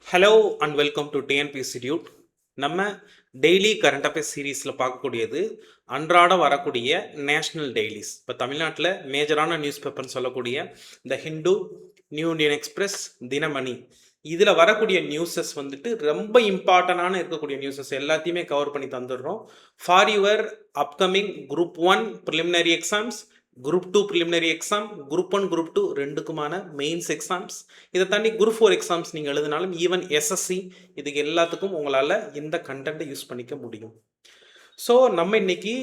Hello and welcome to TNPSC Dude. நம்ம daily current affairs சீரீஸில் பார்க்கக்கூடியது அன்றாட வரக்கூடிய நேஷ்னல் டெய்லிஸ். இப்போ தமிழ்நாட்டில் மேஜரான நியூஸ் பேப்பர்னு சொல்லக்கூடிய the Hindu, New Indian Express, Dinamani, இதில் வரக்கூடிய நியூஸஸ் வந்துட்டு ரொம்ப இம்பார்ட்டண்டான இருக்கக்கூடிய நியூஸஸ் எல்லாத்தையுமே கவர் பண்ணி தந்துடுறோம். For your upcoming group 1 preliminary exams, group 2 preliminary exam, group 1 group 2 ரெண்டுக்குமான மெயின்ஸ் எக்ஸாம்ஸ், இதை தாண்டி குரூப் 4 எக்ஸாம்ஸ் நீங்கள் எழுதினாலும் ஈவன் எஸ்எஸ்சி, இதுக்கு எல்லாத்துக்கும் உங்களால் இந்த கண்டென்ட்டை யூஸ் பண்ணிக்க முடியும். ஸோ நம்ம இன்னைக்கு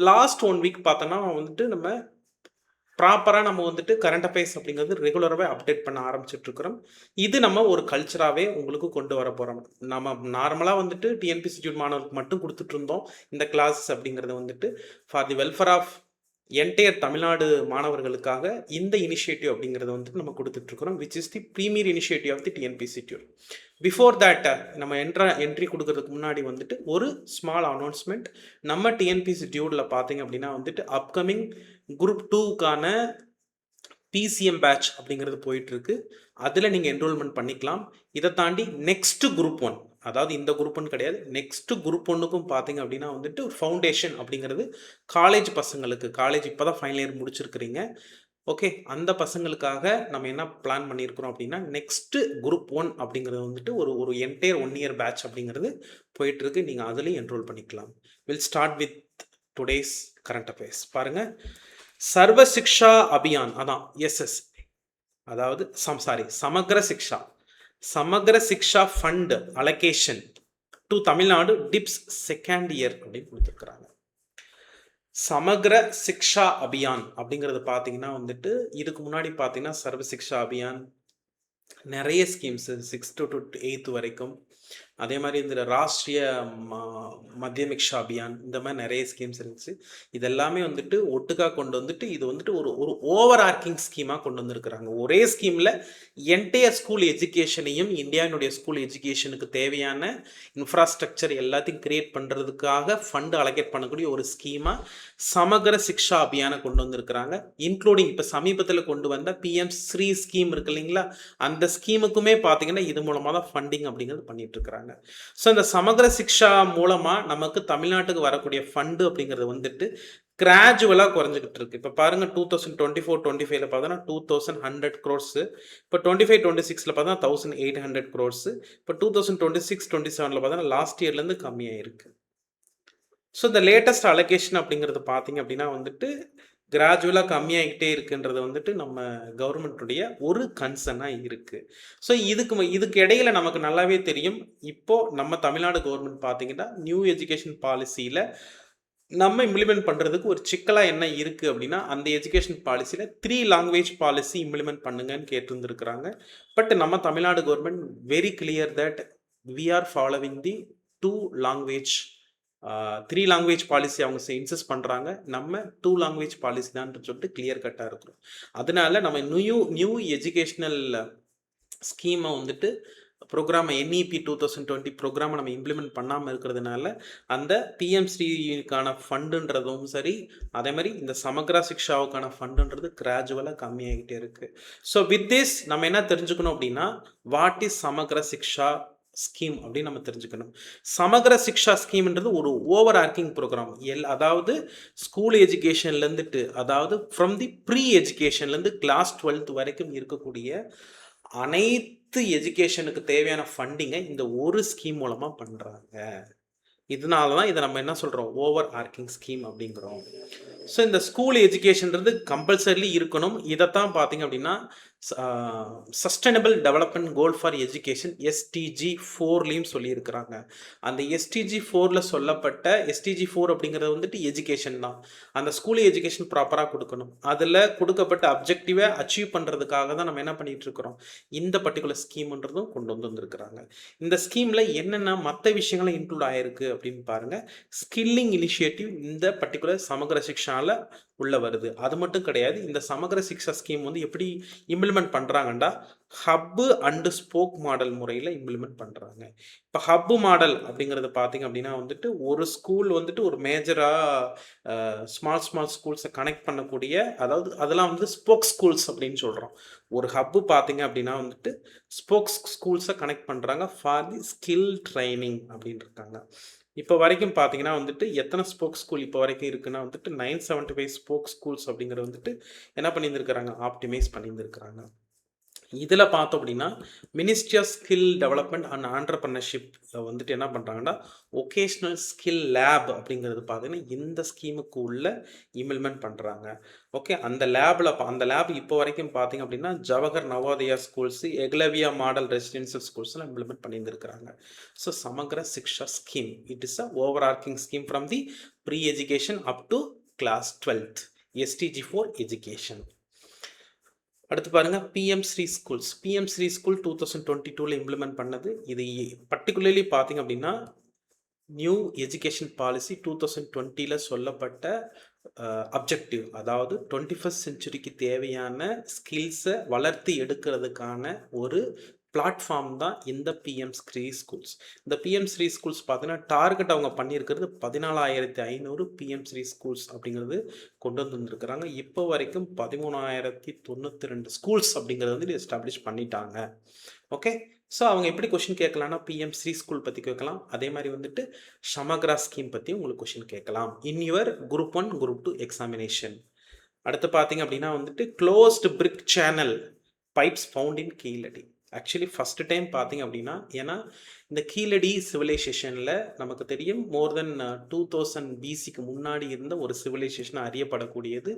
லாஸ்ட் 1 வீக் பார்த்தோன்னா வந்துட்டு நம்ம ப்ராப்பராக நம்ம வந்துட்டு கரண்ட் அஃபேர்ஸ் அப்படிங்கிறது ரெகுலராகவே அப்டேட் பண்ண ஆரம்பிச்சிட்ருக்கிறோம். இது நம்ம ஒரு கல்ச்சராகவே உங்களுக்கு கொண்டு வர போகிறோம். நம்ம நார்மலாக வந்துட்டு டிஎன்பிஎஸ்சி டியூட் மாணவர்களுக்கு மட்டும் கொடுத்துட்டு இருந்தோம் இந்த கிளாஸஸ் அப்படிங்கிறது வந்துட்டு for the welfare of entire Tamil Nadu மாணவர்களுக்காக இந்த இனிஷியேட்டிவ் அப்படிங்கிறத வந்துட்டு நம்ம கொடுத்துட்ருக்குறோம், which is the premier initiative of the TNPSC Dude. Before that நம்ம என்ட்ரி கொடுக்கறதுக்கு முன்னாடி வந்துட்டு ஒரு ஸ்மால் அனௌன்ஸ்மெண்ட். நம்ம டிஎன்பிஎஸ்சி டியூடில் பார்த்தீங்க அப்படின்னா வந்துட்டு அப்கமிங் குரூப் 2க்கான பிசிஎம் பேட்ச் அப்படிங்கிறது போயிட்டுருக்கு. அதில் நீங்கள் என்ரோல்மெண்ட் பண்ணிக்கலாம். இதை தாண்டி நெக்ஸ்ட் குரூப் 1, அதாவது இந்த குரூப் 1 கிடையாது, நெக்ஸ்ட் குரூப் 1க்கும் பார்த்தீங்க அப்படின்னா வந்துட்டு ஒரு ஃபவுண்டேஷன் அப்படிங்கிறது காலேஜ் பசங்களுக்கு, காலேஜ் இப்போ தான் ஃபைனல் இயர் முடிச்சிருக்கிறீங்க, ஓகே, அந்த பசங்களுக்காக நம்ம என்ன பிளான் பண்ணியிருக்கிறோம் அப்படின்னா நெக்ஸ்ட் குரூப் 1 அப்படிங்கிறது வந்துட்டு ஒரு என்டையர் 1 இயர் பேட்ச் அப்படிங்கிறது போயிட்டுருக்கு. நீங்கள் அதுலேயும் என்ரோல் பண்ணிக்கலாம். Will start with today's current affairs. பாருங்கள், சர்வ சிக்ஷா அபியான், அதான் எஸ்எஸ், அதாவது Samagra Shiksha, Samagra Shiksha fund allocation to Tamil Nadu டிப்ஸ் செகண்ட் இயர் அப்படின்னு கொடுத்துருக்குறாங்க. சமக்ர சிக்ஷா அபியான் அப்படிங்கிறது பார்த்தீங்கன்னா வந்துட்டு இதுக்கு முன்னாடி பார்த்தீங்கன்னா சர்வ சிக்ஷா அபியான் நிறைய ஸ்கீம்ஸு 6th to 8th வரைக்கும், அதே மாதிரி இந்த ராஷ்ட்ரிய மத்தியமிக்ஷா அபியான், இந்த மாதிரி நிறைய ஸ்கீம்ஸ் இருந்துச்சு. இதெல்லாமே வந்துட்டு ஒட்டுக்காக கொண்டு வந்துட்டு இது வந்துட்டு ஒரு ஓவர் ஆர்க்கிங் ஸ்கீமாக கொண்டு வந்திருக்கிறாங்க. ஒரே ஸ்கீமில் என்டையர் ஸ்கூல் எஜுகேஷனையும் இந்தியாவினுடைய ஸ்கூல் எஜுகேஷனுக்கு தேவையான இன்ஃப்ராஸ்ட்ரக்சர் எல்லாத்தையும் கிரியேட் பண்ணுறதுக்காக ஃபண்டு அலோகேட் பண்ணக்கூடிய ஒரு ஸ்கீமாக சமகர சிக்ஷா அபியானை கொண்டு வந்திருக்கிறாங்க. இன்க்ளூடிங் இப்போ சமீபத்தில் கொண்டு வந்த பிஎம் ஸ்ரீ ஸ்கீம் இருக்கு இல்லைங்களா, அந்த ஸ்கீமுக்குமே பார்த்தீங்கன்னா இது மூலமாக தான் ஃபண்டிங் அப்படிங்கிறது பண்ணிட்டு இருக்கிறாங்க. ஸோ இந்த சமகர சிக்ஷா மூலமாக நமக்கு தமிழ்நாட்டுக்கு வரக்கூடிய ஃபண்டு அப்படிங்கிறது வந்துட்டு கிராஜுவலாக குறைஞ்சிக்கிட்டு இருக்கு. இப்போ பாருங்க, 2024-25 பார்த்தோன்னா 2100 crores, இப்போ 25-26 பார்த்தா 1800 crores, இப்போ 2026-27 பார்த்தோன்னா லாஸ்ட் இயர்லேருந்து கம்மியாக இருக்கு. ஸோ இந்த லேட்டஸ்ட் அலோகேஷன் அப்படிங்கிறது பார்த்தீங்க அப்படின்னா வந்துட்டு கிராஜுவலாக கம்மியாகிட்டே இருக்குன்றது வந்துட்டு நம்ம கவர்மெண்ட்டுடைய ஒரு கன்சர்னாக இருக்குது. ஸோ இதுக்கு இடையில நமக்கு நல்லாவே தெரியும், இப்போது நம்ம தமிழ்நாடு கவர்மெண்ட் பார்த்தீங்கன்னா நியூ எஜுகேஷன் பாலிசியில் நம்ம இம்ப்ளிமெண்ட் பண்ணுறதுக்கு ஒரு சிக்கலாக என்ன இருக்குது அப்படின்னா, அந்த எஜுகேஷன் பாலிசியில் 3 லாங்குவேஜ் பாலிசி இம்ப்ளிமெண்ட் பண்ணுங்கன்னு கேட்டிருந்துருக்குறாங்க. பட் நம்ம Tamil Nadu government very clear that we are following the 2 language 3 language policy அவங்க இன்சிஸ்ட் பண்ணுறாங்க. நம்ம 2 லாங்குவேஜ் பாலிசி தான் சொல்லிட்டு கிளியர் கட்டாக இருக்கிறோம். அதனால நம்ம நியூ எஜுகேஷ்னல் ஸ்கீமை வந்துட்டு ப்ரோக்ராமை NEP 2020 ப்ரோக்ராமை நம்ம இம்ப்ளிமெண்ட் பண்ணாமல் இருக்கிறதுனால அந்த PMSRீக்கான ஃபண்டுன்றதும் சரி, அதே மாதிரி இந்த சமக்ரா சிக்ஷாவுக்கான ஃபண்டுன்றது கிராஜுவலாக கம்மியாகிட்டே இருக்குது. ஸோ வித் திஸ் நம்ம என்ன தெரிஞ்சுக்கணும் அப்படின்னா, what is Samagra Shiksha scheme அப்படின்னு நம்ம தெரிஞ்சுக்கணும். சமக்ர சிக்ஷா ஸ்கீம்ன்றது ஒரு ஓவர் ஆர்க்கிங் ப்ரோக்ராம். அதாவது ஸ்கூல் எஜுகேஷன்லேருந்துட்டு, அதாவது ஃப்ரம் தி ப்ரீ எஜுகேஷன்லேருந்து கிளாஸ் 12th வரைக்கும் இருக்கக்கூடிய அனைத்து எஜுகேஷனுக்கு தேவையான ஃபண்டிங்கை இந்த ஒரு ஸ்கீம் மூலமாக பண்ணுறாங்க. இதனால தான் இதை நம்ம என்ன சொல்கிறோம், ஓவர் ஆர்க்கிங் ஸ்கீம் அப்படிங்கிறோம். ஸோ இந்த ஸ்கூல் எஜுகேஷன்றது கம்பல்சரிலி இருக்கணும். இதைத்தான் பார்த்தீங்க அப்படின்னா sustainable development goal for education SDG 4லையும் சொல்லியிருக்கிறாங்க. அந்த SDG 4ல் சொல்லப்பட்ட SDG 4 அப்படிங்கிறது வந்துட்டு எஜுகேஷன் தான். அந்த ஸ்கூல் எஜுகேஷன் ப்ராப்பராக கொடுக்கணும். அதில் கொடுக்கப்பட்ட அப்ஜெக்டிவை அச்சீவ் பண்ணுறதுக்காக தான் நம்ம என்ன பண்ணிகிட்டு இருக்கிறோம், இந்த பர்டிகுலர் ஸ்கீம்ன்றதும் கொண்டு வந்துருக்குறாங்க. இந்த ஸ்கீமில் என்னென்ன மற்ற விஷயங்களும் இன்க்ளூட் ஆகிருக்கு அப்படின்னு பாருங்கள். ஸ்கில்லிங் இனிஷியேட்டிவ் இந்த பர்டிகுலர் சமக்ர சிக்ஷாவில் உள்ள வருது. அது மட்டும் கிடையாது, இந்த சமக்ர சிக்ஷா ஸ்கீம் வந்து எப்படி இம்ப்ளிமெண்ட் இம்ப்ளிமெண்ட் பண்ணுறாங்கண்டா ஹப்பு அண்டு ஸ்போக் மாடல் முறையில் இம்ப்ளிமெண்ட் பண்ணுறாங்க. இப்போ ஹப்பு மாடல் அப்படிங்கிறது பார்த்தீங்க அப்படின்னா வந்துட்டு ஒரு ஸ்கூல் வந்துட்டு ஒரு மேஜராக ஸ்மால் ஸ்கூல்ஸை கனெக்ட் பண்ணக்கூடிய, அதாவது அதெல்லாம் வந்து ஸ்போக் ஸ்கூல்ஸ் அப்படின்னு சொல்கிறோம். ஒரு ஹப்பு பார்த்தீங்க அப்படின்னா வந்துட்டு ஸ்போக்ஸ் ஸ்கூல்ஸை கனெக்ட் பண்ணுறாங்க ஃபார் தி ஸ்கில் ட்ரைனிங் அப்படின்னு இருக்காங்க. இப்போ வரைக்கும் பார்த்தீங்கன்னா வந்துட்டு எத்தனை ஸ்போக் ஸ்கூல் இப்போ வரைக்கும் இருக்குன்னா வந்துட்டு 975 ஸ்போக் ஸ்கூல்ஸ் அப்படிங்கிறது வந்துட்டு என்ன பண்ணியிருந்துருக்கிறாங்க, ஆப்டிமைஸ் பண்ணியிருந்துருக்கிறாங்க. இதில் பார்த்தோம் அப்படின்னா ministry of skill development and entrepreneurship வந்துட்டு என்ன பண்ணுறாங்கன்னா ஒகேஷ்னல் ஸ்கில் லேப் அப்படிங்கிறது பார்த்தீங்கன்னா இந்த ஸ்கீமுக்கு உள்ள இம்ப்ளிமெண்ட் பண்ணுறாங்க. ஓகே, அந்த லேப் இப்போ வரைக்கும் பார்த்தீங்க அப்படின்னா Jawahar Navodaya schools, Eklavya model residential ஸ்கூல்ஸ்லாம் இம்ப்ளிமெண்ட் பண்ணியிருந்துருக்கிறாங்க. So Samagra Shiksha scheme it is a overarching scheme from the pre education up to class 12th STG for education. அடுத்து பாருங்க PM Shri schools. PM Shri school 2022 implement பண்ணது. இது பர்டிகுலர்லி பார்த்தீங்க அப்படின்னா நியூ எஜுகேஷன் பாலிசி 2020 சொல்லப்பட்ட objective, அதாவது 21st செஞ்சுரிக்கு தேவையான ஸ்கில்ஸை வளர்த்து எடுக்கிறதுக்கான ஒரு பிளாட்ஃபார்ம் தான் இந்த பிஎம் ஸ்ரீ ஸ்கூல்ஸ். இந்த பிஎம் ஸ்ரீ ஸ்கூல்ஸ் பார்த்தீங்கன்னா டார்கெட் அவங்க பண்ணியிருக்கிறது 14,500 பிஎம் ஸ்ரீ ஸ்கூல்ஸ் அப்படிங்கிறது கொண்டு வந்துருக்கிறாங்க. இப்போ வரைக்கும் 13,092 ஸ்கூல்ஸ் அப்படிங்கிறது வந்து எஸ்டாப்ளிஷ் பண்ணிட்டாங்க. ஓகே, ஸோ அவங்க எப்படி கொஷின் கேட்கலாம்னா பிஎம் ஸ்ரீ ஸ்கூல் பற்றி கேட்கலாம், அதே மாதிரி வந்துட்டு சமக்ரா ஸ்கீம் பற்றி உங்களுக்கு கொஷின் கேட்கலாம் in your group 1 group 2 examination. அடுத்து பார்த்தீங்க அப்படின்னா வந்துட்டு closed brick channel pipes found in Keezhadi. Actually first time பார்த்தீங்க அப்படின்னா, ஏன்னா இந்த கீழடி சிவிலைசேஷனில் நமக்கு தெரியும் மோர் தென் 2000 பிசிக்கு முன்னாடி இருந்த ஒரு சிவிலைசேஷன் அறியப்படக்கூடியது.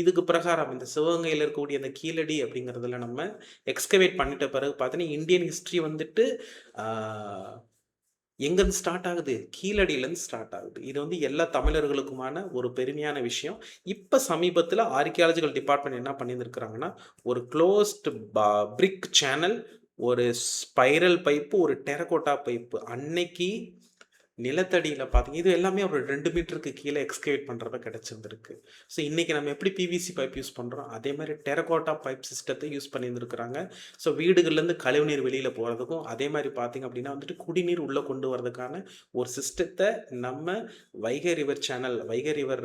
இதுக்கு பிரகாரம் இந்த சிவகங்கையில் இருக்கக்கூடிய அந்த கீழடி அப்படிங்கிறதுல நம்ம எக்ஸ்கவேட் பண்ணிட்ட பிறகு பார்த்தீங்கன்னா இந்தியன் ஹிஸ்ட்ரி வந்துட்டு எங்கேருந்து ஸ்டார்ட் ஆகுது, கீழடியிலேருந்து ஸ்டார்ட் ஆகுது. இது வந்து எல்லா தமிழர்களுக்குமான ஒரு பெருமையான விஷயம். இப்போ சமீபத்தில் ஆர்கியாலஜிக்கல் டிபார்ட்மெண்ட் என்ன பண்ணியிருக்கிறாங்கன்னா ஒரு க்ளோஸ்டு பிரிக் சேனல், ஒரு ஸ்பைரல் பைப்பு, ஒரு டெரகோட்டா பைப்பு அன்னைக்கு நிலத்தடியில் பார்த்தீங்க இது எல்லாமே ஒரு 2 மீட்டருக்கு கீழே எக்ஸ்கவேட் பண்ணுறப்ப கிடச்சிருந்துருக்கு. ஸோ இன்றைக்கி நம்ம எப்படி பிவிசி பைப் யூஸ் பண்ணுறோம் அதே மாதிரி டெரகோட்டா பைப் சிஸ்டத்தை யூஸ் பண்ணியிருந்துருக்குறாங்க. ஸோ வீடுகள்லேருந்து கழிவுநீர் வெளியில் போகிறதுக்கும் அதே மாதிரி பார்த்திங்க அப்படின்னா வந்துட்டு குடிநீர் உள்ளே கொண்டு வரதுக்கான ஒரு சிஸ்டத்தை நம்ம Vaigai river channel, Vaigai river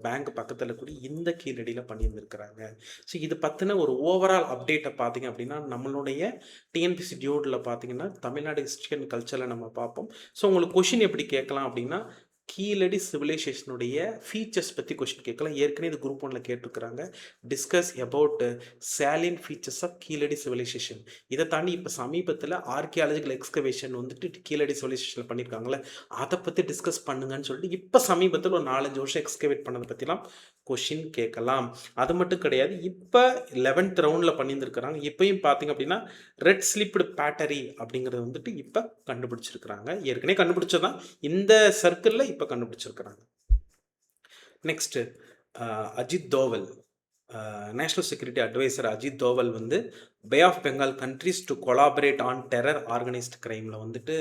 bank பக்கத்தில் கூடி இந்த கீழடியில் பண்ணியிருந்துருக்குறாங்க. ஸோ இது பற்றின ஒரு ஓவரால் அப்டேட்டை பார்த்திங்க அப்படின்னா நம்மளுடைய டிஎன்பிசி டியூடில் பார்த்திங்கன்னா தமிழ்நாடு ஹிஸ்ட்ரி அண்ட் கல்ச்சரில் நம்ம பார்ப்போம். ஸோ உங்களுக்கு கொஷின் எப்படி கேட்கலாம் அப்படின்னா கீழடி சிவிலைசேஷனுடைய ஃபீச்சர்ஸ் பற்றி கொஸ்டின் கேட்கலாம். ஏற்கனவே இது குரூப் 1ல் கேட்டிருக்கிறாங்க. Discuss about salient features of Keezhadi civilization. இதை தாண்டி இப்போ சமீபத்தில் ஆர்கியாலஜிக்கல் எக்ஸ்கவேஷன் வந்துட்டு கீழடி சிவிலைசேஷனில் பண்ணியிருக்காங்களே அதை பற்றி டிஸ்கஸ் பண்ணுங்கன்னு சொல்லிட்டு இப்போ சமீபத்தில் ஒரு 4-5 வருஷம் எக்ஸ்கவேட் பண்ணதை பற்றிலாம் கொஷின் கேட்கலாம். அது மட்டும் கிடையாது, இப்போ 11th ரவுண்டில் பண்ணியிருந்துருக்கிறாங்க. இப்போயும் பார்த்தீங்க அப்படின்னா ரெட் ஸ்லிப்டு பேட்டரி அப்படிங்கிறது வந்துட்டு இப்போ கண்டுபிடிச்சிருக்கிறாங்க. ஏற்கனவே கண்டுபிடிச்சதான் இந்த சர்க்கிளில் இப்போ கண்டுபிடிச்சிருக்கிறாங்க. Next Ajit Doval, national security adviser Ajit Doval வந்து Bay of Bengal countries to collaborate on terror organised கிரைமில் வந்துட்டு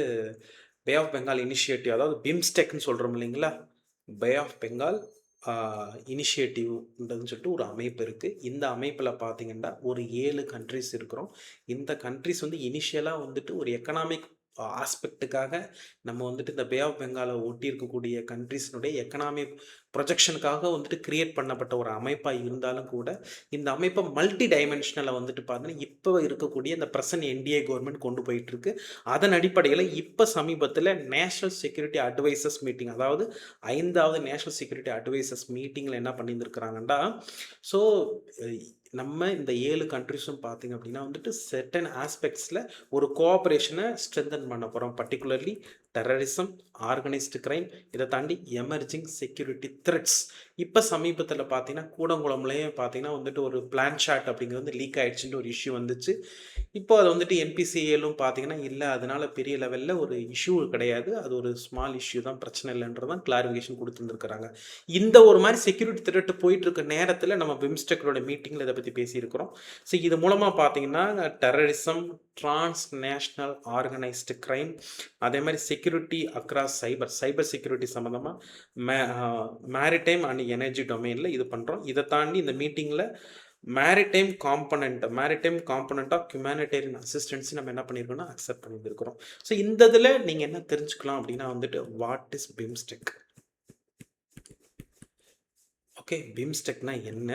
பே ஆஃப் பெங்கால் இனிஷியேட்டிவ், அதாவது பிம்ஸ்டெக்னு சொல்கிறோம் இல்லைங்களா, பே ஆஃப் பெங்கால் இனிஷியேட்டிவ்ன்றதுன்னு சொல்லிட்டு ஒரு அமைப்பு இருக்குது. இந்த அமைப்பில் பார்த்தீங்கன்னா ஒரு 7 கண்ட்ரிஸ் இருக்கிறோம். இந்த கண்ட்ரிஸ் வந்து இனிஷியலாக வந்துட்டு ஒரு எக்கனாமிக் ஆஸ்பெக்டுக்காக நம்ம வந்துட்டு இந்த பே ஆஃப் பெங்காலை ஒட்டி இருக்கக்கூடிய கண்ட்ரிஸினுடைய எக்கனாமிக் ப்ரொஜெக்ஷனுக்காக வந்துட்டு கிரியேட் பண்ணப்பட்ட ஒரு அமைப்பாக இருந்தாலும் கூட இந்த அமைப்பை மல்டி டைமென்ஷனில் வந்துட்டு பார்த்தீங்கன்னா இப்போ இருக்கக்கூடிய இந்த ப்ரெசன்ட் என்டிஏ கவர்மெண்ட் கொண்டு போயிட்டுருக்கு. அதன் அடிப்படையில் இப்போ சமீபத்தில் நேஷ்னல் செக்யூரிட்டி அட்வைசர்ஸ் மீட்டிங், அதாவது 5வது நேஷ்னல் செக்யூரிட்டி அட்வைசர்ஸ் மீட்டிங்கில் என்ன பண்ணியிருந்துருக்கிறாங்கன்னா, ஸோ நம்ம இந்த 7 கண்ட்ரிஸும் பார்த்திங்க அப்படின்னா வந்துட்டு செர்டன் ஆஸ்பெக்ட்ஸில் ஒரு கோஆப்ரேஷனை ஸ்ட்ரென்தன் பண்ண போகிறோம். பர்டிகுலர்லி டெரரிசம், ஆர்கனைஸ்டு கிரைம், இதை தாண்டி எமர்ஜிங் செக்யூரிட்டி த்ரெட்ஸ். இப்போ சமீபத்தில் பார்த்தீங்கன்னா கூடங்குளம்லேயே பார்த்தீங்கன்னா வந்துட்டு ஒரு பிளான் ஷாட் அப்படிங்கிறது வந்து லீக் ஆகிடுச்சுன்னு ஒரு இஷ்யூ வந்துச்சு. இப்போ அது வந்துட்டு என்பிசிஏலும் பார்த்தீங்கன்னா இல்லை, அதனால் பெரிய லெவலில் ஒரு இஷ்யூ கிடையாது, அது ஒரு ஸ்மால் இஷ்யூ தான், பிரச்சனை இல்லைன்றதான் கிளாரிஃபிகேஷன் கொடுத்துருந்துருக்குறாங்க. இந்த ஒரு மாதிரி செக்யூரிட்டி த்ரெட் போயிட்டு இருக்க நேரத்தில் நம்ம பிம்ஸ்டெக்கோட மீட்டிங்கில் இதை பற்றி பேசியிருக்கிறோம். ஸோ இது மூலமாக பார்த்தீங்கன்னா terrorism, transnational organised crime, அதே மாதிரி செக்யூரிட்டி அக்ராஸ் சைபர் செக்யூரிட்டி சம்மந்தமாக மேரிடைம் அண்ட் எனர்ஜி டொமைனில் இது பண்ணுறோம். இதை தாண்டி இந்த மீட்டிங்கில் maritime component of humanitarian assistance நம்ம என்ன பண்ணியிருக்கோம்னா அக்செப்ட் பண்ணியிருக்கிறோம். ஸோ இந்த இதில் நீங்கள் என்ன தெரிஞ்சுக்கலாம் அப்படின்னா வந்துட்டு வாட் இஸ் பிம்ஸ்டெக். ஓகே, பிம்ஸ்டெக்னா என்ன,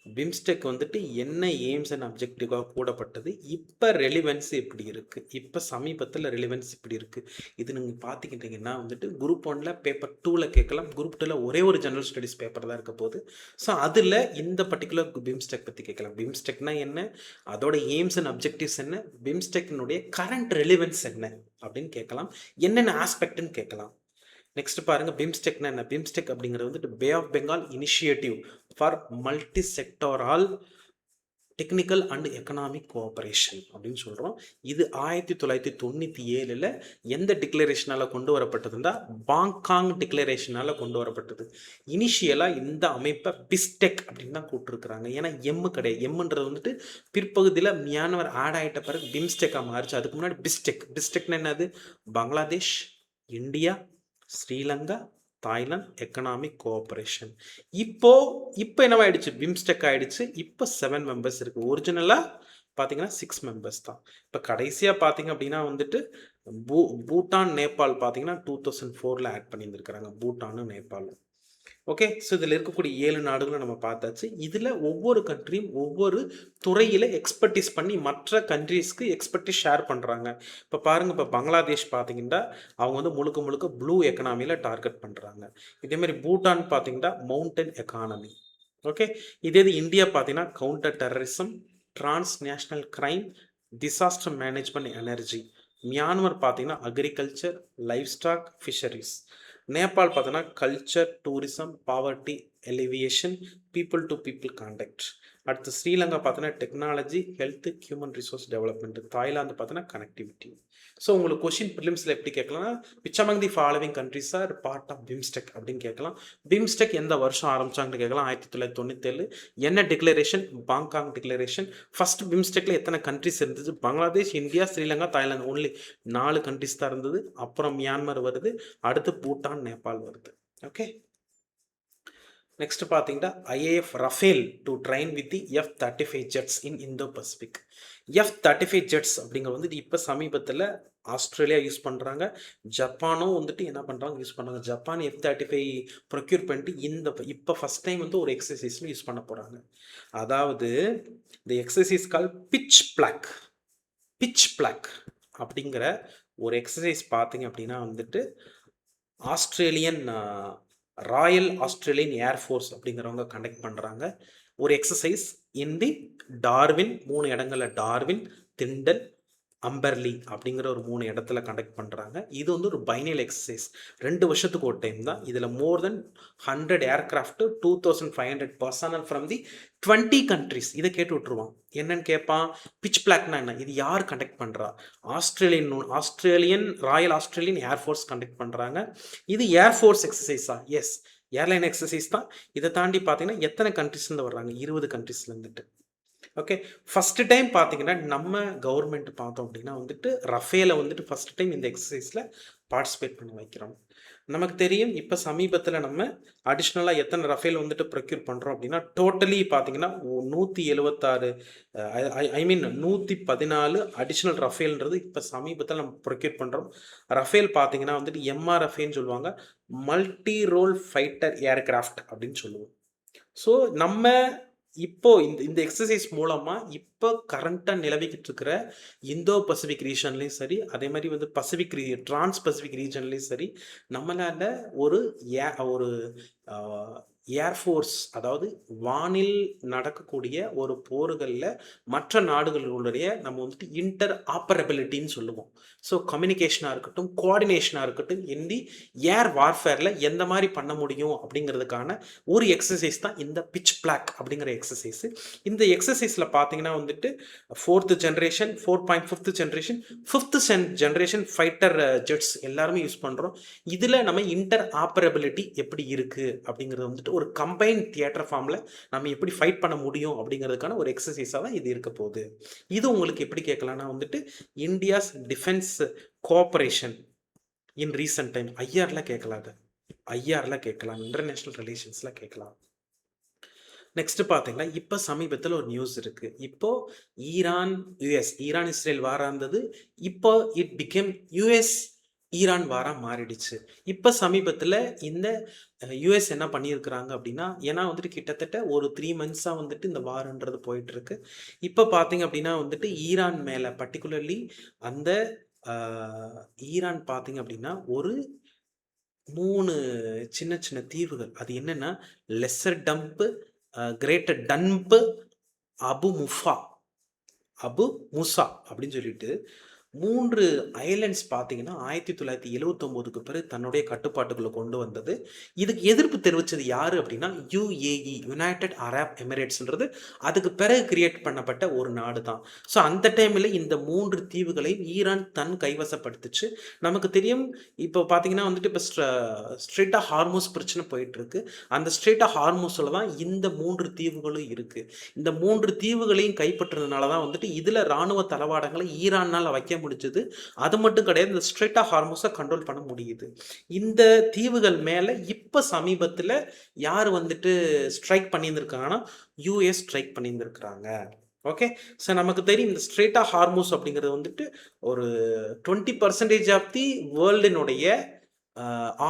பிம்ஸ்டெக் வந்துட்டு என்ன எய்ம்ஸ் அண்ட் அப்ஜெக்டிவாக கூடப்பட்டது, இப்போ ரெலிவென்ஸ் எப்படி இருக்குது, இப்போ சமீபத்தில் ரெலிவென்ஸ் இப்படி இருக்குது. இது நீங்கள் பார்த்துக்கிட்டிங்கன்னா வந்துட்டு குரூப் 1ல் பேப்பர் 2ல் கேட்கலாம், குரூப் 2ல் ஒரே ஒரு ஜெனரல் ஸ்டடீஸ் பேப்பர் தான் இருக்க போகுது. ஸோ அதில் இந்த பர்டிகுலர் பிம்ஸ்டெக் பற்றி கேட்கலாம். பிம்ஸ்டெக்னா என்ன, அதோட எய்ம்ஸ் அண்ட் அப்ஜெக்டிவ்ஸ் என்ன, பிம்ஸ்டெக்னுடைய கரண்ட் ரெலிவென்ஸ் என்ன அப்படின்னு கேட்கலாம், என்னென்ன ஆஸ்பெக்ட்னு கேட்கலாம். நெக்ஸ்ட் பாருங்க, பிம்ஸ்டெக்னா என்ன. பிம்ஸ்டெக் அப்படிங்கிறது வந்துட்டு Bay of Bengal initiative for multi sectoral technical and economic cooperation அப்படின்னு சொல்கிறோம். இது 1997 எந்த டிக்ளரேஷனால் கொண்டு வரப்பட்டதுன்னா பாங்காங் டிக்ளரேஷனால் கொண்டு வரப்பட்டது. இனிஷியலாக இந்த அமைப்பை பிஸ்டெக் அப்படின்னு தான் கூப்பிட்டுருக்குறாங்க. ஏன்னா எம்மு கிடையாது, எம்முன்றது வந்துட்டு பிற்பகுதியில் மியான்மர் ஆட் ஆகிட்ட பிறகு பிம்ஸ்டெக்காக மாறிச்சு. அதுக்கு முன்னாடி பிஸ்டெக்னா என்னது, Bangladesh, India, Sri Lanka, Thailand economic cooperation. இப்போ என்னவாயிடுச்சு, பிம்ஸ்டெக் ஆயிடுச்சு. இப்போ 7 மெம்பர்ஸ் இருக்கு. ஒரிஜினலா பார்த்தீங்கன்னா 6 மெம்பர்ஸ் தான். இப்போ கடைசியாக பார்த்தீங்க அப்படின்னா வந்துட்டு பூட்டான், நேபாள் பார்த்தீங்கன்னா 2004 ஆட் பண்ணியிருந்துருக்காங்க, பூட்டானும் நேபாளும். ஓகே, ஸோ இதில் இருக்கக்கூடிய 7 நாடுகளும் நம்ம பார்த்தாச்சு. இதில் ஒவ்வொரு கண்ட்ரியும் ஒவ்வொரு துறையில் எக்ஸ்பர்டிஸ் பண்ணி மற்ற கண்ட்ரீஸ்க்கு எக்ஸ்பர்டிஸ் ஷேர் பண்ணுறாங்க. இப்போ பாருங்கள், இப்போ பங்களாதேஷ் பார்த்தீங்கன்னா அவங்க வந்து முழுக்க ப்ளூ எக்கனாமியில் டார்கெட் பண்ணுறாங்க. இதேமாதிரி பூட்டான் பார்த்தீங்கன்னா மவுண்டன் எக்கானமி. ஓகே, இதே இந்தியா பார்த்தீங்கன்னா counter terrorism, transnational crime, disaster management, energy. Myanmar பார்த்தீங்கன்னா agriculture, livestock, fisheries. Nepal பார்த்தோன்னா culture, tourism, poverty alleviation, people to people contact. அடுத்து ஸ்ரீலங்கா பார்த்தோன்னா technology, health, human resource development. Thailand பார்த்தோன்னா கனெக்டிவிட்டி. ஸோ உங்களுக்கு question ப்ரிலிம்ஸில் எப்படி கேட்கலாம்னா, which among the following countries are part of BIMSTEC அப்படின்னு கேட்கலாம். பிம்ஸ்டெக் எந்த வருஷம் ஆரம்பிச்சாங்கன்னு கேட்கலாம், 1997. என்ன டிக்ளரேஷன், பாங்காங் டிக்ளரேஷன். ஃபர்ஸ்ட் பிம்ஸ்டெக்கில் எத்தனை கண்ட்ரிஸ் இருந்தது, Bangladesh, India, Sri Lanka, Thailand, only 4 countries தான் இருந்தது. அப்புறம் மியான்மர் வருது, அடுத்து பூட்டான், நேபாள் வருது. ஓகே, நெக்ஸ்ட் பார்த்தீங்கன்னா IAF Rafale to train with the F-35 jets in Indo Pacific. F-35 jets அப்படிங்கிறது வந்து இப்போ சமீபத்தில் ஆஸ்திரேலியா யூஸ் பண்ணுறாங்க, ஜப்பானும் வந்துட்டு என்ன பண்ணுறாங்க, யூஸ் பண்ணுறாங்க. ஜப்பான் F-35 ப்ரொக்யூர் பண்ணிட்டு இப்போ ஃபஸ்ட் டைம் வந்து ஒரு எக்ஸசைஸில் யூஸ் பண்ண போகிறாங்க. அதாவது இந்த எக்ஸசைஸ் கால் பிட்ச் பிளாக் அப்படிங்கிற ஒரு எக்ஸசைஸ் பார்த்தீங்க அப்படின்னா வந்துட்டு ஆஸ்திரேலியன் ராயல் ஆஸ்திரேலியன் ஏர்ஃபோர்ஸ் அப்படிங்கிறவங்க கண்டக்ட் பண்ணுறாங்க ஒரு எக்ஸசைஸ் இன் தி டார்வின். 3 இடங்களில் டார்வின், திண்டல், அம்பர்லி அப்படிங்கிற ஒரு 3 இடத்துல கண்டக்ட் பண்ணுறாங்க. இது வந்து ஒரு பைனல் எக்ஸசைஸ், 2 வருஷத்துக்கு ஒரு டைம் தான். இதில் மோர் தென் 100 aircraft, 2500 personal from the 20 countries. இதை கேட்டு விட்டுருவான். என்னன்னு கேட்பான், பிட்ச் பிளாக்னா என்ன, இது யார் கண்டக்ட் பண்ணுறா, Australian Royal Australian air force conduct பண்ணுறாங்க. இது ஏர்ஃபோர்ஸ் எக்ஸசைஸா? எஸ், ஏர்லைன் எக்ஸசைஸ் தான். இதை தாண்டி பார்த்தீங்கன்னா எத்தனை கண்ட்ரிஸ்லேருந்து வர்றாங்க, 20 கண்ட்ரிஸ்லேருந்துட்டு. ஓகே, ஃபஸ்ட்டு டைம் பார்த்தீங்கன்னா நம்ம கவர்மெண்ட் பார்த்தோம் அப்படின்னா வந்துட்டு ரஃபேலை வந்துட்டு ஃபஸ்ட் டைம் இந்த எக்ஸசைஸில் பார்ட்டிசிபேட் பண்ண வைக்கிறோம். நமக்கு தெரியும் இப்போ சமீபத்தில் நம்ம அடிஷ்னலாக எத்தனை ரஃபேல் வந்துட்டு ப்ரொக்யூர் பண்ணுறோம் அப்படின்னா டோட்டலி பார்த்தீங்கன்னா 176 114 அடிஷ்னல் ரஃபேல்ன்றது இப்போ சமீபத்தில் நம்ம ப்ரொக்யூர் பண்ணுறோம். ரஃபேல் பார்த்தீங்கன்னா வந்துட்டு MRFன்னு சொல்லுவாங்க, மல்டி ரோல் ஃபைட்டர் ஏர்கிராஃப்ட் அப்படின்னு சொல்லுவோம். ஸோ நம்ம இப்போ இந்த எக்ஸசைஸ் மூலமா இப்போ கரண்டாக நிலவிக்கிட்டு இருக்கிற இந்தோ பசிபிக் ரீஜன்லையும் சரி, அதே மாதிரி வந்து டிரான்ஸ் பசிபிக் ரீஜன்லையும் சரி, நம்மளால ஒரு ஏர்ஃபோர்ஸ், அதாவது வானில் நடக்கக்கூடிய ஒரு போர்களில் மற்ற நாடுகளுடைய நம்ம வந்துட்டு இன்டர் ஆப்பரபிலிட்டின்னு சொல்லுவோம். ஸோ கம்யூனிகேஷனாக இருக்கட்டும், கோஆர்டினேஷனாக இருக்கட்டும், இந்த ஏர் வார்ஃபேரில் எந்த மாதிரி பண்ண முடியும் அப்படிங்கிறதுக்கான ஒரு எக்ஸசைஸ் தான் இந்த பிட்ச் பிளாக் அப்படிங்கிற எக்ஸசைஸ். இந்த எக்ஸசைஸில் பார்த்தீங்கன்னா வந்துட்டு 4th generation, 4.5th generation, 5th generation fighter ஜெட்ஸ் எல்லாருமே யூஸ் பண்ணுறோம். இதில் நம்ம இன்டர் ஆப்பரபிலிட்டி எப்படி இருக்குது அப்படிங்கிறது வந்துட்டு ஒரு கம்பைன் தியேட்டர் ஃபார்மில் நம்ம எப்படி ஃபைட் பண்ண முடியும் அப்படிங்கிறதுக்கான ஒரு எக்ஸசைஸாக தான் இது இருக்க போகுது. இது உங்களுக்கு எப்படி கேட்கலாம்னா வந்துட்டு India's defence cooperation in recent time, ஐஆர்ல கேட்கலாம், இன்டர்நேஷ்னல் ரிலேஷன்ஸில் கேட்கலாம். நெக்ஸ்ட் பார்த்தீங்கன்னா, இப்போ சமீபத்தில் ஒரு நியூஸ் இருக்கு. இப்போ ஈரான், யுஎஸ், ஈரான் இஸ்ரேல் வாரா இருந்தது. இப்போ இட் பிகேம் யுஎஸ் ஈரான் வாரா மாறிடுச்சு. இப்போ சமீபத்தில் இந்த யுஎஸ் என்ன பண்ணியிருக்கிறாங்க அப்படின்னா, ஏன்னா வந்துட்டு கிட்டத்தட்ட ஒரு 3 மந்த்ஸாக வந்துட்டு இந்த வார்ன்றது போயிட்டு இருக்கு. இப்போ பார்த்தீங்க அப்படின்னா வந்துட்டு ஈரான் மேலே பர்டிகுலர்லி அந்த ஈரான் பார்த்தீங்க அப்படின்னா ஒரு 3 சின்ன சின்ன தீவுகள். அது என்னன்னா, Lesser Tunb, Greater Tunb, Abu Musa Abu Musa அப்படின்னு சொல்லிட்டு 3 ஐலண்ட்ஸ் பார்த்தீங்கன்னா 1979க்கு பிறகு தன்னுடைய கட்டுப்பாட்டுக்குள்ள கொண்டு வந்தது. இதுக்கு எதிர்ப்பு தெரிவிச்சது யாரு அப்படின்னா யுஏஇ, யுனைடெட் அரப் எமிரேட்ஸ்ன்றது அதுக்கு பிறகு கிரியேட் பண்ணப்பட்ட ஒரு நாடு தான். ஸோ அந்த டைமில் இந்த 3 தீவுகளையும் ஈரான் தன் கைவசப்படுத்துச்சு. நமக்கு தெரியும் இப்போ பார்த்தீங்கன்னா வந்துட்டு இப்போ ஸ்ட்ரெயிட் ஆஃப் ஹார்மோஸ் பிரச்சனை போயிட்டு இருக்கு. அந்த ஸ்ட்ரெயிட் ஆஃப் ஹார்மோஸில் தான் இந்த 3 தீவுகளும் இருக்கு. இந்த 3 தீவுகளையும் கைப்பற்றுறதுனால தான் வந்துட்டு இதில் இராணுவ தளவாடங்களை ஈரானால் வைக்க முடிஞ்சது. அது மட்டும் கிடையாது, இந்த ஸ்ட்ரெயிட் ஆஃப் ஹார்மோஸை கண்ட்ரோல் பண்ண முடியுது. இந்த தீவுகள் மேலே இப்போ சமீபத்தில் யார் வந்துட்டு ஸ்ட்ரைக் பண்ணியிருந்திருக்காங்கன்னா யூஎஸ் ஸ்ட்ரைக் பண்ணியிருந்திருக்கிறாங்க. ஓகே, ஸோ நமக்கு தெரியும் இந்த ஸ்ட்ரெயிட் ஆஃப் ஹார்மோஸ் அப்படிங்கிறது வந்துட்டு ஒரு 20% ஆஃப் தி வேர்ல்டினுடைய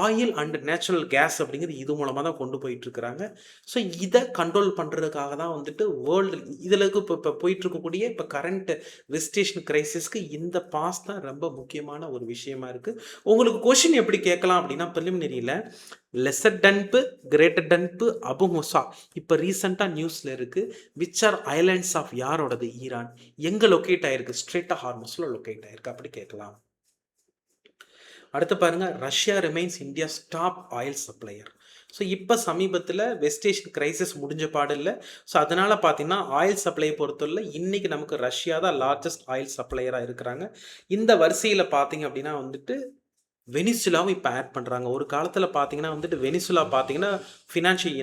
ஆயில் அண்ட் நேச்சுரல் கேஸ் அப்படிங்கிறது இது மூலமாக தான் கொண்டு போயிட்டுருக்குறாங்க. ஸோ இதை கண்ட்ரோல் பண்ணுறதுக்காக தான் வந்துட்டு வேர்ல்டு இதில் இப்போ போயிட்டுருக்கக்கூடிய இப்போ கரண்ட் வெஸ்டேஷன் கிரைசிஸ்க்கு இந்த பாஸ் தான் ரொம்ப முக்கியமான ஒரு விஷயமா இருக்குது. உங்களுக்கு கொஷின் எப்படி கேட்கலாம் அப்படின்னா ப்ரிலிமினரியில் Lesser Tunb, Greater Tunb, Abu Musa இப்போ ரீசெண்டாக நியூஸில் இருக்குது. விச் ஆர் ஐலண்ட்ஸ் ஆஃப் யாரோடது? ஈரான். எங்கே லொக்கேட் ஆகிருக்கு? ஸ்ட்ரெயிட் ஆஃப் ஹார்மோஸில் லொக்கேட் ஆகிருக்கு. அப்படி கேட்கலாம். அடுத்து பாருங்க, Russia remains India's top oil supplier. So இப்போ சமீபத்தில் வெஸ்டேஷன் கிரைசிஸ் முடிஞ்ச பாடு இல்லை. ஸோ அதனால் பார்த்தீங்கன்னா ஆயில் சப்ளையை பொறுத்தவரை இன்றைக்கி நமக்கு ரஷ்யா தான் லார்ஜஸ்ட் ஆயில் சப்ளையராக இருக்கிறாங்க. இந்த வரிசையில் பார்த்தீங்க அப்படின்னா வந்துட்டு வெனிசுலாவும் இப்போ ஆட் பண்ணுறாங்க. ஒரு காலத்தில் பார்த்தீங்கன்னா வந்துட்டு வெனிசுலா பார்த்தீங்கன்னா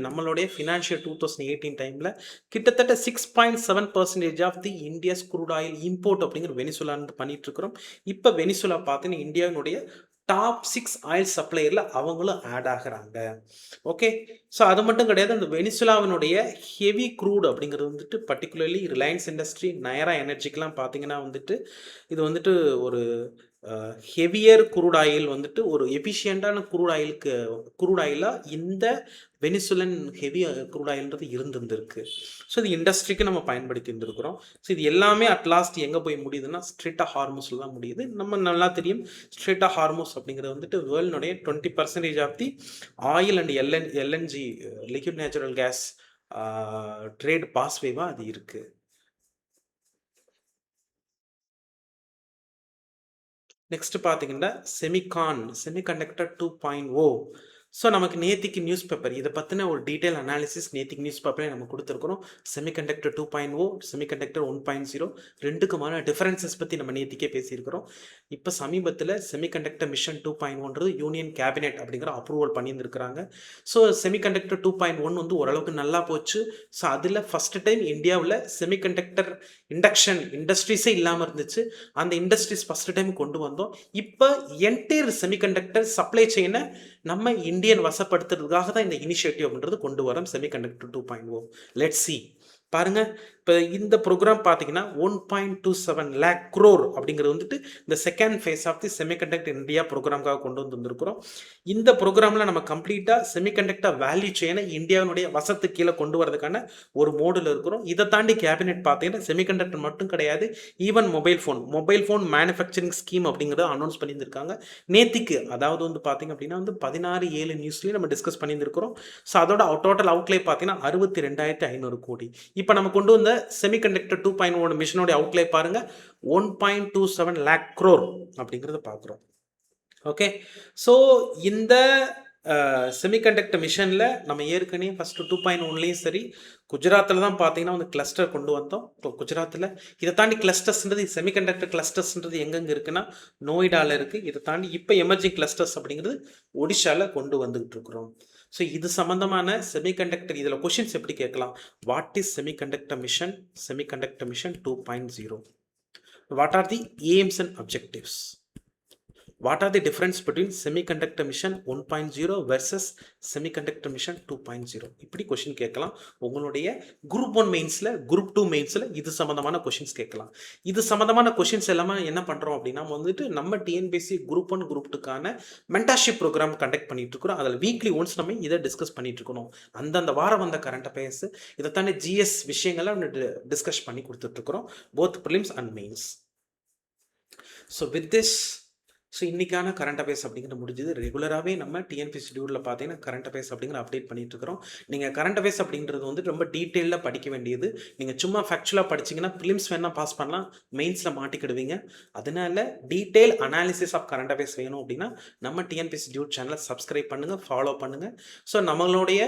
நம்மளுடைய ஃபினான்ஷியல் 2018 டைமில் கிட்டத்தட்ட 6.7% of the India's crude oil import அப்படிங்கிற வெனிசுலான்னு பண்ணிட்டு இருக்கிறோம். இப்போ வெனிசுலா பார்த்தீங்கன்னா இந்தியாவினுடைய டாப் 6 ஆயில் சப்ளையரில் அவங்களும் ஆட் ஆகிறாங்க. ஓகே, ஸோ அது மட்டும் கிடையாது, அந்த வெனிசுலாவினுடைய ஹெவி க்ரூட் அப்படிங்கிறது வந்துட்டு பர்டிகுலர்லி ரிலையன்ஸ் இண்டஸ்ட்ரி, நயரா எனர்ஜிக்கெலாம் பார்த்தீங்கன்னா வந்துட்டு இது வந்துட்டு ஒரு ஹெவியர் குரூட் ஆயில் வந்துட்டு ஒரு எஃபிஷியண்டான குரூட் ஆயிலாக இந்த வெனிசுலன் ஹெவி குரூட் ஆயில்ன்றது இருந்திருக்கு. ஸோ இது இண்டஸ்ட்ரிக்கு நம்ம பயன்படுத்தி இருந்திருக்கிறோம். ஸோ இது எல்லாமே அட்லாஸ்ட் எங்கே போய் முடியுதுன்னா ஸ்ட்ரெயிட் ஆஃப் ஹார்மோஸில் தான் முடியுது. நம்ம நல்லா தெரியும் ஸ்ட்ரெயிட் ஆஃப் ஹார்மோஸ் அப்படிங்கிறது வந்துட்டு வேர்ல்டுடைய 20% of the oil and LNG liquid natural gas trade பாஸ்வேவாக அது இருக்குது. நெக்ஸ்ட் பார்த்தீங்கன்னா செமிகண்டக்டர் 2.0. ஸோ நமக்கு நேத்திக்கு நியூஸ் பேப்பர் இதை பற்றின ஒரு டீட்டெயில் அனாலிசிஸ் நேத்திக்கு நியூஸ் பேப்பரே நம்ம கொடுத்துருக்குறோம். செமிகண்டக்டர் 2.0, செமிகண்டக்டர் 1.0 ரெண்டுக்குமான டிஃபரன்சஸ் பற்றி நம்ம நேத்திக்கே பேசியிருக்கிறோம். இப்போ சமீபத்தில் செமிகண்டக்டர் மிஷன் 2.1ன்றது யூனியன் கேபினெட் அப்படிங்கிற அப்ரூவல் பண்ணியிருந்துருக்கிறாங்க. ஸோ செமிகண்டக்டர் 2.1 வந்து ஓரளவுக்கு நல்லா போச்சு. ஸோ அதில் ஃபஸ்ட்டு டைம் இந்தியாவில் செமிகண்டக்டர் இண்டஸ்ட்ரீஸே இல்லாமல் இருந்துச்சு. அந்த இண்டஸ்ட்ரீஸ் ஃபஸ்ட்டு டைம் கொண்டு வந்தோம். இப்போ என்டையர் செமிகண்டக்டர் சப்ளை செயினை நம்ம இந்தியன் வசப்படுத்துறதுக்காக தான் இந்த இனிஷியேட்டிவ் அப்படின்றது கொண்டு வரோம் செமிகண்டக்டர் 2.0. லெட்ஸ் சி பாருங்க. இப்போ இந்த ப்ரோக்ராம் பார்த்தீங்கன்னா 1.27 lakh crore அப்படிங்கிறது வந்துட்டு இந்த second phase of the semiconductor India ப்ரோக்ராம்காக கொண்டு வந்துருக்கிறோம். இந்த ப்ரோக்ராமில் நம்ம கம்ப்ளீட்டாக செமிகண்டக்டர் வேல்யூ செயினை இந்தியாவினுடைய வசத்து கீழே கொண்டு வரதுக்கான ஒரு மோடில் இருக்கிறோம். இதை தாண்டி கேபினெட் பார்த்தீங்கன்னா செமிகண்டக்டர் மட்டும் கிடையாது, even mobile phone manufacturing scheme அப்படிங்கிறத அனௌன்ஸ் பண்ணியிருந்திருக்காங்க நேத்திக்கு. அதாவது வந்து பார்த்தீங்க அப்படின்னா வந்து 16/7 நியூஸ்லேயும் நம்ம டிஸ்கஸ் பண்ணியிருக்கிறோம். ஸோ அதோட டோட்டல் அவுட்லே பார்த்தீங்கன்னா 62,500 கோடி. இப்போ நம்ம கொண்டு வந்த செமிகண்டக்டர் 2.1 மிஷனோட அவுட்லே பாருங்க 1.27 lakh crore அப்படிங்கிறத பார்க்குறோம். ஓகே, ஸோ இந்த செமிகண்டக்டர் மிஷனில் நம்ம ஏற்கனவே ஃபஸ்ட்டு 2.1லேயும் சரி குஜராத்தில் தான் பார்த்தீங்கன்னா வந்து கிளஸ்டர் கொண்டு வந்தோம். இப்போ குஜராத்தில் இதை தாண்டி கிளஸ்டர்ஸ்ன்றது செமிகண்டக்டர் கிளஸ்டர்ஸ்ன்றது எங்கெங்கே இருக்குன்னா நோய்டாவில் இருக்குது. இதை தாண்டி இப்போ எமர்ஜிங் கிளஸ்டர்ஸ் அப்படிங்கிறது ஒடிஷாவில் கொண்டு வந்துகிட்டு இருக்கிறோம். ஸோ இது சம்மந்தமான செமிகண்டக்டர் இதில் கொஷின்ஸ் எப்படி கேட்கலாம்? What is semiconductor mission 2.0? What are the aims and objectives? What are the difference between semiconductor mission 1.0 versus semiconductor mission 2.0? இப்படி கொஷின் கேட்கலாம். உங்களுடைய குரூப் 1 மெயின்ஸில், குரூப் 2 மெயின்ஸில் இது சம்மந்தமான கொஷின்ஸ் கேட்கலாம். இது சம்மந்தமான கொஷின்ஸ் எல்லாமே என்ன பண்ணுறோம் அப்படின்னா வந்துட்டு நம்ம டிஎன்பிஎஸ்சி குரூப் 1 குரூப் 2க்கான மென்டார்ஷிப் ப்ரோக்ராம் கண்டக்ட் பண்ணிட்டு இருக்கிறோம். அதில் வீக்லி ஒன்ஸ் நம்ம இதை டிஸ்கஸ் பண்ணிட்டு இருக்கணும். அந்தந்த வாரம் வந்த கரண்ட் அஃபேர்ஸ், இதை தாண்டி ஜிஎஸ் விஷயங்களை டிஸ்கஸ் பண்ணி கொடுத்துட்ருக்குறோம், both prelims and mains. So with this, so இன்றைக்கான கரண்ட் அஃபேர்ஸ் அப்படிங்கிறது முடிஞ்சது. ரெகுலராகவே நம்ம டிஎன்பிஎஸ்சி ஷெட்யூலில் பார்த்தீங்கன்னா கரண்ட் அஃபேர்ஸ் அப்படிங்கிற அப்டேட் பண்ணிட்டு இருக்கிறோம். நீங்கள் கரண்ட் அஃபேர்ஸ் அப்படிங்கிறது வந்து ரொம்ப டீட்டெயிலாக படிக்க வேண்டியது. நீங்கள் சும்மா ஃபேக்சுவலாக படிச்சிங்கன்னா ப்ரிலிம்ஸ் வேணால் பாஸ் பண்ணலாம், மெயின்ஸில் மாட்டிக்கிடுவீங்க. அதனால detail analysis of current affairs வேணும் அப்படின்னா நம்ம டிஎன்பிஎஸ்சி ஷெட்யூல் சேனலை சப்ஸ்கிரைப் பண்ணுங்கள், ஃபாலோ பண்ணுங்கள். ஸோ நம்மளுடைய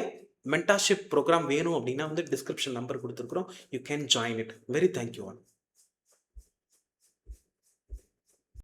மென்டார்ஷிப் ப்ரோக்ராம் வேணும் அப்படின்னா வந்து டிஸ்கிரிப்ஷன் நம்பர் கொடுத்துருக்குறோம். You can join it. Very thank you all.